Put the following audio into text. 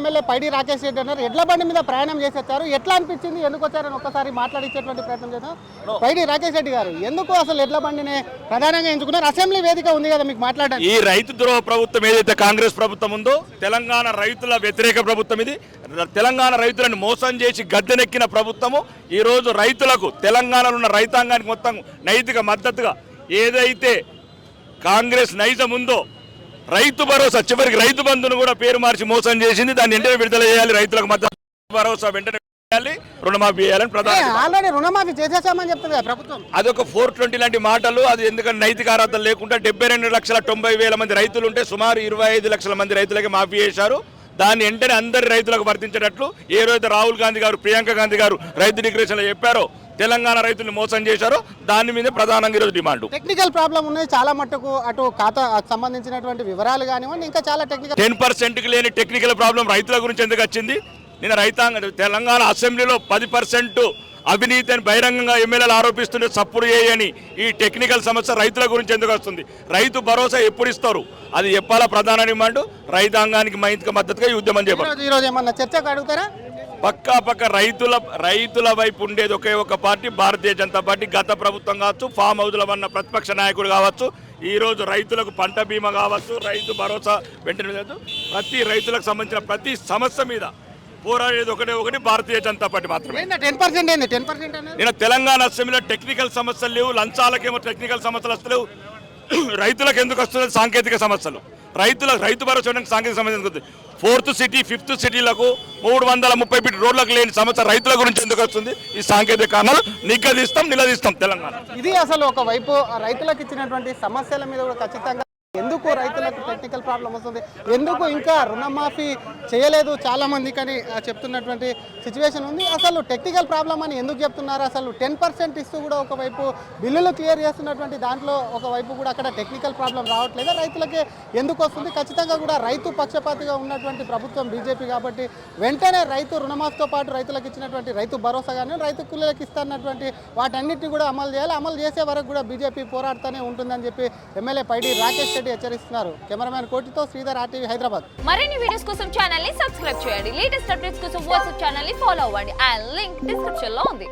MLA Paidi Rakesh Reddy అన్నారు ఎడ్ల బండి మీద ప్రయాణం చేసి వచ్చారు. ఎట్లా అనిపించింది, ఎందుకు వచ్చారని ఒక్కసారి మాట్లాడించేటువంటి ప్రయత్నం చేద్దాం. పైడి రాకేష్ రెడ్డి గారు, ఎందుకు అసలు ఎడ్ల బండిని ప్రధానంగా ఎంచుకున్నారు? అసెంబ్లీ వేదిక ఉంది కదా మీకు మాట్లాడాలి. ఈ రైతు ద్రోహ ప్రభుత్వం ఏదైతే కాంగ్రెస్ ప్రభుత్వం ఉందో, తెలంగాణ రైతుల వ్యతిరేక ప్రభుత్వం ఇది. తెలంగాణ రైతులను మోసం చేసి గద్దెనెక్కిన ప్రభుత్వము ఈ రోజు రైతులకు, తెలంగాణలో ఉన్న రైతాంగానికి మొత్తం నైతిక మద్దతుగా ఏదైతే కాంగ్రెస్ నైజం ఉందో, రైతు భరోసా చివరికి రైతు బంధును కూడా పేరు మార్చి మోసం చేసింది. దాన్ని వెంటనే విడుదల చేయాలి, రైతులకు మద్దతు భరోసా వెంటనే చేయాలి, రుణమాఫీ చేయాలని ప్రధాని ఆల్రెడీ రుణమాఫీ చేసేసామని చెప్తుంది కదా ప్రభుత్వం. అదొక 420 లాంటి మాటలు. అది ఎందుకంటే నైతిక అర్హత లేకుండా 72,90,000 మంది రైతులు ఉంటే సుమారు 25 లక్షల మంది రైతులకి మాఫీ చేశారు. దాన్ని వెంటనే అందరి రైతులకు వర్తించేటట్లు ఏ రోజు రాహుల్ గాంధీ గారు, ప్రియాంక గాంధీ గారు రైతు డిక్లరేషన్లో చెప్పారో, తెలంగాణ రైతులను మోసం చేశారో దాని మీద ప్రధానంగా ఈరోజు డిమాండ్. టెక్నికల్ ప్రాబ్లం ఉన్నాయి చాలా మట్టుకు, అటు ఖాతా సంబంధించినటువంటి వివరాలు కానివ్వండి, ఇంకా చాలా టెక్నికల్ 10%కి లేని టెక్నికల్ ప్రాబ్లం రైతుల గురించి ఎందుకు వచ్చింది? నిన్న తెలంగాణ అసెంబ్లీలో 10% అవినీతి అని బహిరంగంగా ఎమ్మెల్యేలు ఆరోపిస్తుంటే సప్పుడు చేయని ఈ టెక్నికల్ సమస్య రైతుల గురించి ఎందుకు వస్తుంది? రైతు భరోసా ఎప్పుడు ఇస్తారు అది చెప్పాలా ప్రధాన డిమాండ్. రైతాంగానికి నైతిక మద్దతుగా ఈ ఉద్యమం చేపట్టారు. ఈరోజు ఏమన్నా చర్చకు అడుగుతారా? పక్క రైతుల వైపు ఉండేది ఒకే ఒక పార్టీ, భారతీయ జనతా పార్టీ. గత ప్రభుత్వం కావచ్చు, ఫామ్ హౌస్లో ఉన్న ప్రతిపక్ష నాయకుడు కావచ్చు, ఈరోజు రైతులకు పంట బీమా కావచ్చు, రైతు భరోసా వెంటనే ప్రతి రైతులకు సంబంధించిన ప్రతి సమస్య మీద పోరాడేది ఒకటి భారతీయ జనతా పార్టీ మాత్రమే. 10% నేను తెలంగాణ అసెంబ్లీలో టెక్నికల్ సమస్యలు లేవు, లంచాలకేమో టెక్నికల్ సమస్యలు వస్తలేవు. రైతులకు ఎందుకు వస్తుంది? సాంకేతిక సమస్యలు. రైతు భరోసా సాంకేతిక సమస్య ఎందుకు వస్తుంది? 4th సిటీ 5th సిటీలకు 330 ఫీట్ రోడ్లకు లేని సమస్య రైతుల గురించి ఎందుకు వస్తుంది? ఈ సాంకేతిక కారణాలు నిలదీస్తాం తెలంగాణ. ఇది అసలు ఒకవైపు రైతులకు ఇచ్చినటువంటి సమస్యల మీద కూడా ఖచ్చితంగా ఎందుకు రైతులకు టెక్నికల్ ప్రాబ్లం వస్తుంది, ఎందుకు ఇంకా రుణమాఫీ చేయలేదు చాలా మంది కానీ చెప్తున్నటువంటి సిచ్యువేషన్ ఉంది. అసలు టెక్నికల్ ప్రాబ్లం అని ఎందుకు చెప్తున్నారు? అసలు 10% ఇస్తూ కూడా ఒకవైపు బిల్లులు క్లియర్ చేస్తున్నటువంటి దాంట్లో ఒకవైపు కూడా అక్కడ టెక్నికల్ ప్రాబ్లం రావట్లేదు. రైతులకే ఎందుకు వస్తుంది? ఖచ్చితంగా కూడా రైతు పక్షపాతిగా ఉన్నటువంటి ప్రభుత్వం బీజేపీ కాబట్టి వెంటనే రైతు రుణమాఫీతో పాటు రైతులకు ఇచ్చినటువంటి రైతు భరోసా కానీ రైతు కూలీలకు ఇస్తున్నటువంటి వాటన్నిటిని కూడా అమలు చేయాలి. అమలు చేసే వరకు కూడా బీజేపీ పోరాడుతూనే ఉంటుందని చెప్పి ఎమ్మెల్యే పైడి రాకేష్ హెచ్చరిస్తున్నారు. కెమెరామ్యాన్ కోటితో శ్రీధర్, RTV హైదరాబాద్. మరిన్ని వీడియోస్ కోసం ఛానల్ ని సబ్స్క్రైబ్ చేయండి. లేటెస్ట్ అప్డేట్స్ కోసం వాట్సాప్ ఛానల్ ని ఫాలో అవ్వండి. ఆ లింక్ డిస్క్రిప్షన్ లో ఉంది.